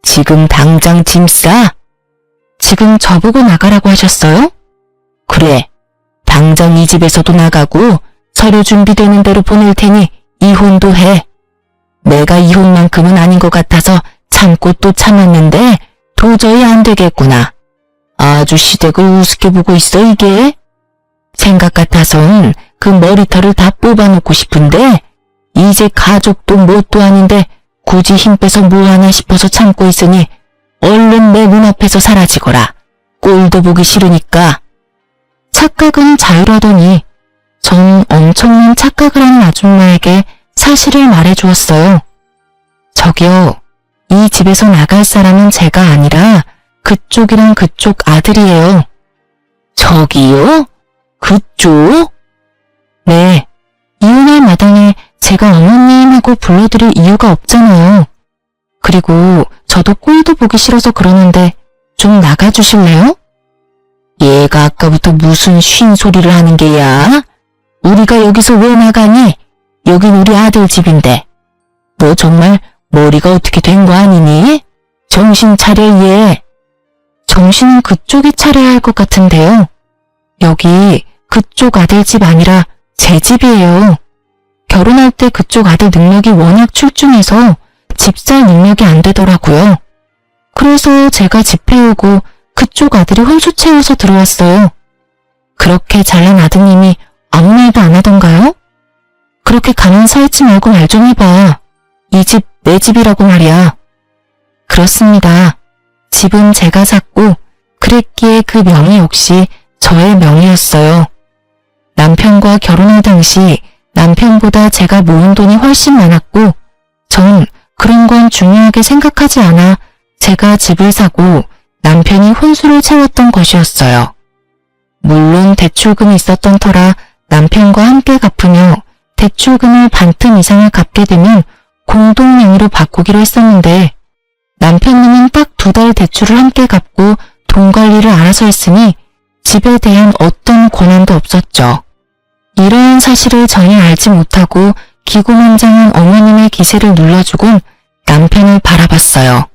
지금 당장 짐 싸. 지금 저보고 나가라고 하셨어요? 그래. 당장 이 집에서도 나가고 서류 준비되는 대로 보낼 테니 이혼도 해. 내가 이혼만큼은 아닌 것 같아서 참고 또 참았는데 도저히 안 되겠구나. 아주 시댁을 우습게 보고 있어 이게. 생각 같아선 그 머리털을 다 뽑아놓고 싶은데 이제 가족도 뭣도 아닌데 굳이 힘 빼서 뭐 하나 싶어서 참고 있으니 얼른 내 눈앞에서 사라지거라. 꼴도 보기 싫으니까. 착각은 자유라더니 전 엄청난 착각을 하는 아줌마에게 사실을 말해주었어요. 저기요, 이 집에서 나갈 사람은 제가 아니라 그쪽이랑 그쪽 아들이에요. 저기요? 그쪽? 네, 이혼할 마당에 제가 어머님하고 불러드릴 이유가 없잖아요. 그리고 저도 꼴도 보기 싫어서 그러는데 좀 나가주실래요? 얘가 아까부터 무슨 쉰 소리를 하는 게야? 우리가 여기서 왜 나가니? 여긴 우리 아들 집인데. 너 정말 머리가 어떻게 된 거 아니니? 정신 차려 얘. 정신은 그쪽이 차려야 할 것 같은데요. 여기 그쪽 아들 집 아니라 제 집이에요. 결혼할 때 그쪽 아들 능력이 워낙 출중해서 집 살 능력이 안 되더라고요. 그래서 제가 집 해오고 그쪽 아들이 혼수 채워서 들어왔어요. 그렇게 잘난 아드님이 아무 말도 안 하던가요? 그렇게 가만 서 있지 말고 말 좀 해봐. 이 집 내 집이라고 말이야. 그렇습니다. 집은 제가 샀고 그랬기에 그 명의 역시 저의 명의였어요. 남편과 결혼할 당시 남편보다 제가 모은 돈이 훨씬 많았고 전 그런 건 중요하게 생각하지 않아 제가 집을 사고 남편이 혼수를 채웠던 것이었어요. 물론 대출금이 있었던 터라 남편과 함께 갚으며 대출금을 반틈 이상을 갚게 되면 공동명의로 바꾸기로 했었는데 남편님은 딱 2달 대출을 함께 갚고 돈 관리를 알아서 했으니 집에 대한 어떤 권한도 없었죠. 이러한 사실을 전혀 알지 못하고 기고만장한 어머님의 기세를 눌러주곤 남편을 바라봤어요.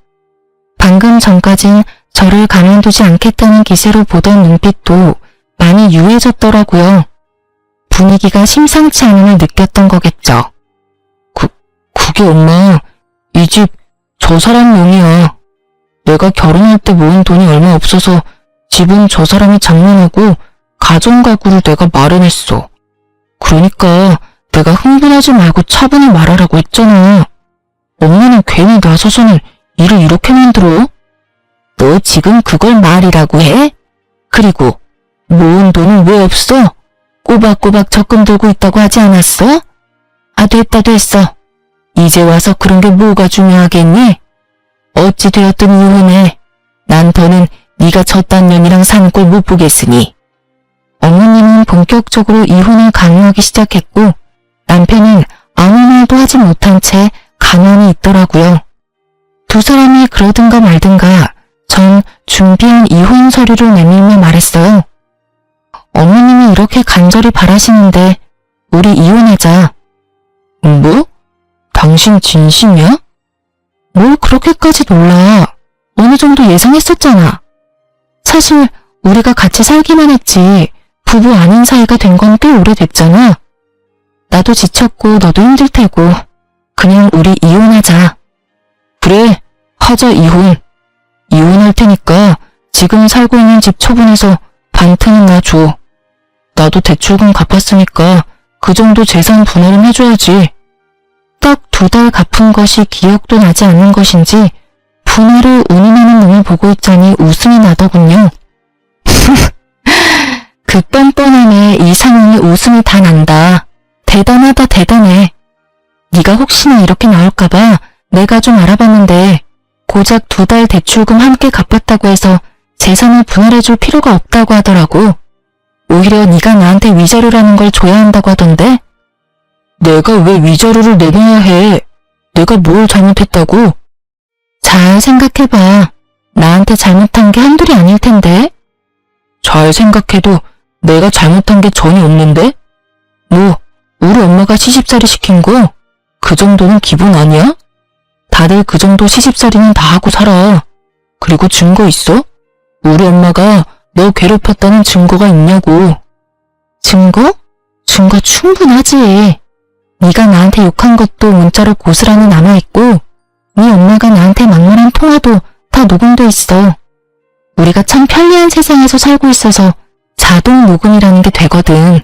방금 전까진 저를 가만두지 않겠다는 기세로 보던 눈빛도 많이 유해졌더라고요. 분위기가 심상치 않음을 느꼈던 거겠죠. 그게 엄마, 이 집 저 사람 명의야. 내가 결혼할 때 모은 돈이 얼마 없어서 집은 저 사람이 장만하고 가정가구를 내가 마련했어. 그러니까 내가 흥분하지 말고 차분히 말하라고 했잖아. 엄마는 괜히 나서서는 일을 이렇게 만들어? 너 지금 그걸 말이라고 해? 그리고 모은 돈은 왜 없어? 꼬박꼬박 적금 들고 있다고 하지 않았어? 아, 됐어. 이제 와서 그런 게 뭐가 중요하겠니? 어찌 되었든 이혼해. 난 더는 네가 저딴 년이랑 사는 꼴 못 보겠으니. 어머님은 본격적으로 이혼을 강요하기 시작했고 남편은 아무 말도 하지 못한 채 가만히 있더라고요. 두 사람이 그러든가 말든가 전 준비한 이혼 서류를 내밀며 말했어요. 어머님이 이렇게 간절히 바라시는데 우리 이혼하자. 뭐? 당신 진심이야? 뭘 그렇게까지 놀라. 어느 정도 예상했었잖아. 사실 우리가 같이 살기만 했지 부부 아닌 사이가 된 건 꽤 오래됐잖아. 나도 지쳤고 너도 힘들 테고 그냥 우리 이혼하자. 그래, 하자 이혼. 이혼할 테니까 지금 살고 있는 집 처분해서 반틈은 나 줘. 나도 대출금 갚았으니까 그 정도 재산 분할은 해줘야지. 딱 2달 갚은 것이 기억도 나지 않는 것인지 분할을 운운하는 놈을 보고 있자니 웃음이 나더군요. 그 뻔뻔함에 이 상황에 웃음이 다 난다. 대단하다 대단해. 네가 혹시나 이렇게 나올까봐 내가 좀 알아봤는데 고작 2달 대출금 함께 갚았다고 해서 재산을 분할해줄 필요가 없다고 하더라고. 오히려 네가 나한테 위자료라는 걸 줘야 한다고 하던데. 내가 왜 위자료를 내놔야 해? 내가 뭘 잘못했다고? 잘 생각해봐. 나한테 잘못한 게 한둘이 아닐 텐데. 잘 생각해도 내가 잘못한 게 전혀 없는데? 뭐, 우리 엄마가 시집살이 시킨 거? 그 정도는 기본 아니야? 다들 그 정도 시집살이는 다 하고 살아. 그리고 증거 있어? 우리 엄마가 너 괴롭혔다는 증거가 있냐고. 증거? 증거 충분하지. 네가 나한테 욕한 것도 문자로 고스란히 남아있고 네 엄마가 나한테 막말한 통화도 다 녹음돼 있어. 우리가 참 편리한 세상에서 살고 있어서 자동 녹음이라는 게 되거든.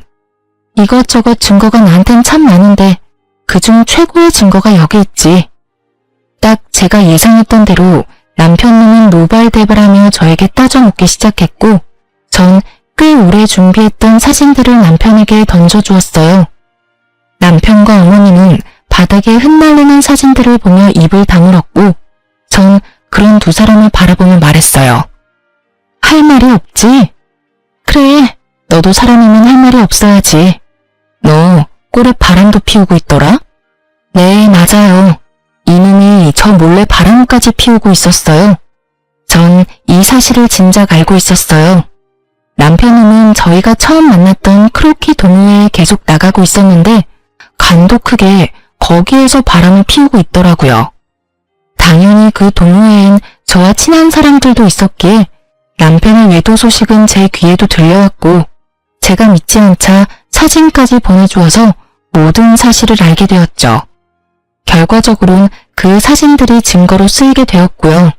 이것저것 증거가 나한텐 참 많은데 그중 최고의 증거가 여기 있지. 딱 제가 예상했던 대로 남편님은 노발대발하며 저에게 따져묻기 시작했고 전 꽤 오래 준비했던 사진들을 남편에게 던져주었어요. 남편과 어머님은 바닥에 흩날리는 사진들을 보며 입을 다물었고 전 그런 두 사람을 바라보며 말했어요. 할 말이 없지? 그래, 너도 사람이면 할 말이 없어야지. 너 꼴에 바람도 피우고 있더라? 네, 맞아요. 이놈이 저 몰래 바람까지 피우고 있었어요. 전 이 사실을 진작 알고 있었어요. 남편님은 저희가 처음 만났던 크로키 동호회에 계속 나가고 있었는데 간도 크게 거기에서 바람을 피우고 있더라고요. 당연히 그 동호회엔 저와 친한 사람들도 있었기에 남편의 외도 소식은 제 귀에도 들려왔고 제가 믿지 않자 사진까지 보내주어서 모든 사실을 알게 되었죠. 결과적으로는 그 사진들이 증거로 쓰이게 되었고요.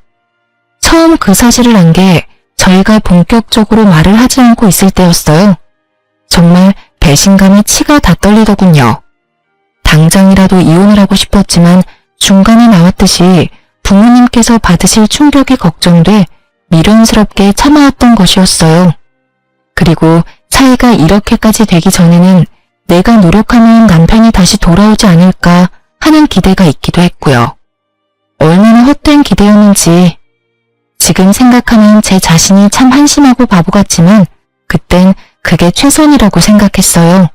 처음 그 사실을 안 게 저희가 본격적으로 말을 하지 않고 있을 때였어요. 정말 배신감에 치가 다 떨리더군요. 당장이라도 이혼을 하고 싶었지만 중간에 나왔듯이 부모님께서 받으실 충격이 걱정돼 미련스럽게 참아왔던 것이었어요. 그리고 사이가 이렇게까지 되기 전에는 내가 노력하면 남편이 다시 돌아오지 않을까 하는 기대가 있기도 했고요. 얼마나 헛된 기대였는지 지금 생각하면 제 자신이 참 한심하고 바보 같지만 그땐 그게 최선이라고 생각했어요.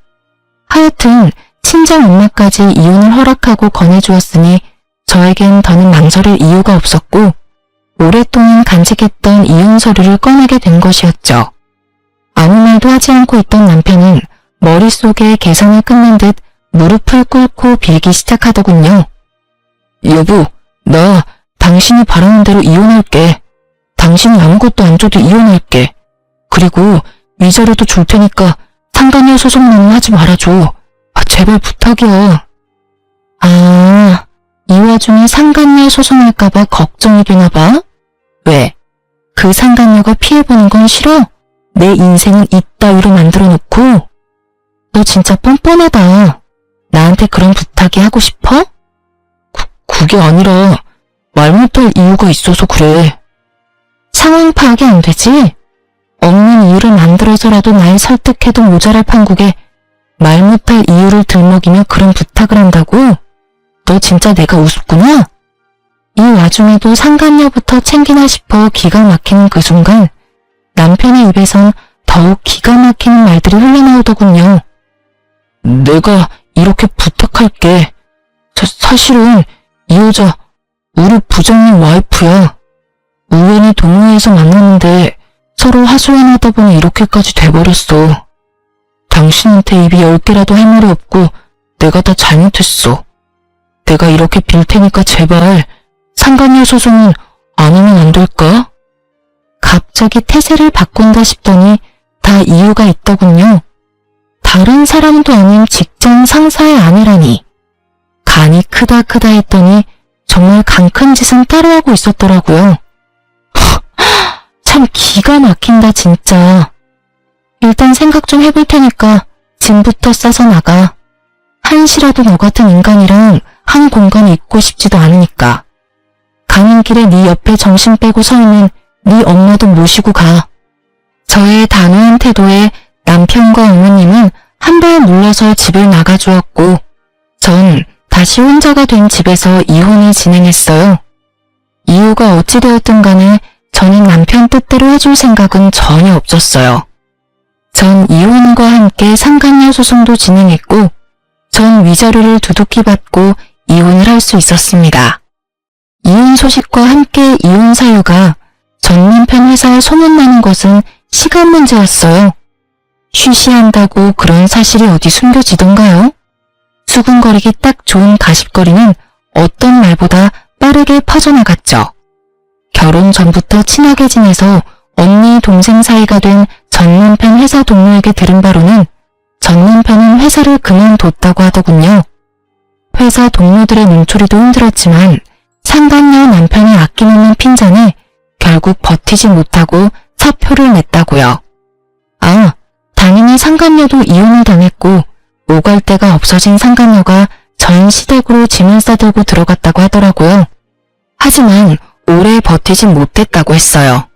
하여튼 친정 엄마까지 이혼을 허락하고 권해주었으니 저에겐 더는 망설일 이유가 없었고 오랫동안 간직했던 이혼 서류를 꺼내게 된 것이었죠. 아무 말도 하지 않고 있던 남편은 머릿속에 계산을 끝낸 듯 무릎을 꿇고 빌기 시작하더군요. 여보, 나 당신이 바라는 대로 이혼할게. 당신이 아무것도 안 줘도 이혼할게. 그리고 위자료도 줄 테니까 상간녀 소송만 하지 말아줘. 제발 부탁이야. 아, 이 와중에 상간녀 소송할까봐 걱정이 되나봐? 왜? 그 상간녀가 피해보는 건 싫어? 내 인생은 이따위로 만들어 놓고? 너 진짜 뻔뻔하다. 나한테 그런 부탁이 하고 싶어? 그게 아니라 말 못할 이유가 있어서 그래. 상황 파악이 안 되지? 없는 이유를 만들어서라도 날 설득해도 모자랄 판국에 말 못할 이유를 들먹이며 그런 부탁을 한다고? 너 진짜 내가 우습구나? 이 와중에도 상간녀부터 챙기나 싶어 기가 막히는 그 순간 남편의 입에선 더욱 기가 막히는 말들이 흘러나오더군요. 내가 이렇게 부탁할게. 사실은 이 여자 우리 부장님 와이프야. 우연히 동호회에서 만났는데 서로 하소연하다 보니 이렇게까지 돼버렸어. 당신한테 입이 10개라도 할 말이 없고 내가 다 잘못했어. 내가 이렇게 빌 테니까 제발 상간녀 소송은 안 하면 안 될까? 갑자기 태세를 바꾼다 싶더니 다 이유가 있더군요. 다른 사람도 아닌 직장 상사의 아내라니. 간이 크다 했더니 정말 간 큰 짓은 따로 하고 있었더라고요. 참 기가 막힌다 진짜. 일단 생각 좀 해볼 테니까 짐부터 싸서 나가. 한시라도 너 같은 인간이랑 한 공간에 있고 싶지도 않으니까. 가는 길에 네 옆에 정신 빼고 서 있는 네 엄마도 모시고 가. 저의 단호한 태도에 남편과 어머님은 한 발 물러서 집을 나가주었고 전 다시 혼자가 된 집에서 이혼을 진행했어요. 이유가 어찌되었든 간에 저는 남편 뜻대로 해줄 생각은 전혀 없었어요. 전 이혼과 함께 상간녀 소송도 진행했고 전 위자료를 두둑히 받고 이혼을 할 수 있었습니다. 이혼 소식과 함께 이혼 사유가 전 남편 회사에 소문나는 것은 시간 문제였어요. 쉬쉬한다고 그런 사실이 어디 숨겨지던가요? 수군거리기 딱 좋은 가십거리는 어떤 말보다 빠르게 퍼져나갔죠. 결혼 전부터 친하게 지내서 언니 동생 사이가 된 전 남편 회사 동료에게 들은 바로는 전 남편은 회사를 그만뒀다고 하더군요. 회사 동료들의 눈초리도 힘들었지만 상간녀 남편이 아끼는 핀잔에 결국 버티지 못하고 사표를 냈다고요. 아, 당연히 상간녀도 이혼을 당했고 오갈 데가 없어진 상간녀가 전 시댁으로 짐을 싸들고 들어갔다고 하더라고요. 하지만 오래 버티진 못했다고 했어요.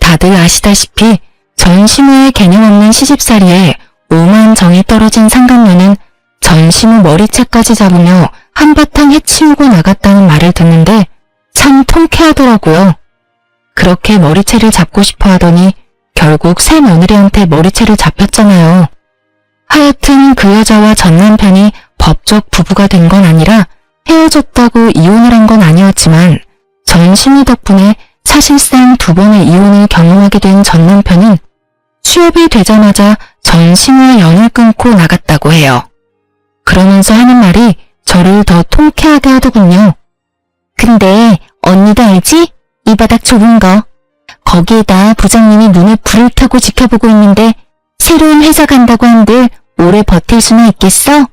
다들 아시다시피 전 시무의 개념 없는 시집살이에 오만 정이 떨어진 상간녀는 전 시무 머리채까지 잡으며 한바탕 해치우고 나갔다는 말을 듣는데 참 통쾌하더라고요. 그렇게 머리채를 잡고 싶어 하더니 결국 새 며느리한테 머리채를 잡혔잖아요. 하여튼 그 여자와 전 남편이 법적 부부가 된 건 아니라 헤어졌다고 이혼을 한 건 아니었지만 전 시무 덕분에 사실상 2번의 이혼을 경험하게 된 전 남편은 취업이 되자마자 전 시무의 연을 끊고 나갔다고 해요. 그러면서 하는 말이 저를 더 통쾌하게 하더군요. 근데 언니도 알지? 이 바닥 좁은 거. 거기에다 부장님이 눈에 불을 켜고 지켜보고 있는데 새로운 회사 간다고 한들 오래 버틸 수는 있겠어?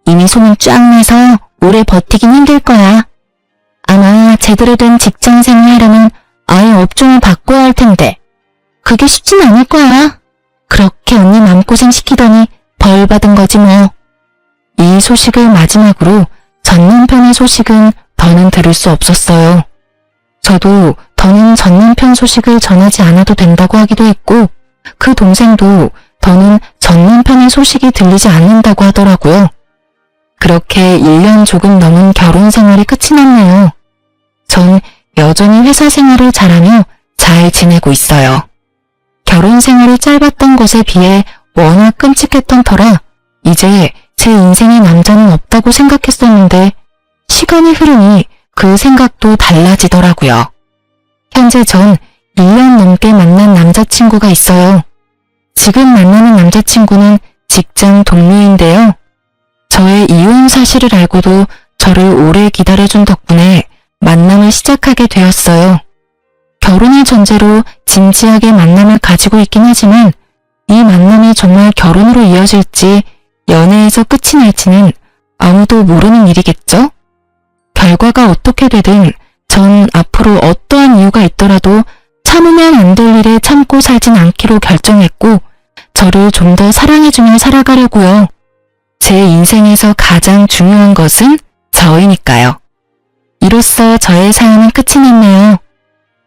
이미 소문 쫙 나서 오래 버티긴 힘들 거야. 아마 제대로 된 직장 생활 하려면 아예 업종을 바꿔야 할 텐데 그게 쉽진 않을 거야. 그렇게 언니 마음고생 시키더니 벌 받은 거지 뭐. 이 소식을 마지막으로 전 남편의 소식은 더는 들을 수 없었어요. 저도 더는 전 남편 소식을 전하지 않아도 된다고 하기도 했고 그 동생도 더는 전 남편의 소식이 들리지 않는다고 하더라고요. 그렇게 1년 조금 넘은 결혼 생활이 끝이 났네요. 전 여전히 회사 생활을 잘하며 잘 지내고 있어요. 결혼 생활이 짧았던 것에 비해 워낙 끔찍했던 터라 이제 제 인생에 남자는 없다고 생각했었는데 시간이 흐르니 그 생각도 달라지더라고요. 현재 전 1년 넘게 만난 남자친구가 있어요. 지금 만나는 남자친구는 직장 동료인데요. 저의 이혼 사실을 알고도 저를 오래 기다려준 덕분에 만남을 시작하게 되었어요. 결혼을 전제로 진지하게 만남을 가지고 있긴 하지만 이 만남이 정말 결혼으로 이어질지 연애에서 끝이 날지는 아무도 모르는 일이겠죠? 결과가 어떻게 되든 전 앞으로 어떠한 이유가 있더라도 참으면 안 될 일에 참고 살진 않기로 결정했고 저를 좀 더 사랑해주며 살아가려고요. 제 인생에서 가장 중요한 것은 저이니까요. 이로써 저의 사연은 끝이 났네요.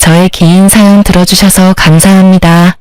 저의 긴 사연 들어주셔서 감사합니다.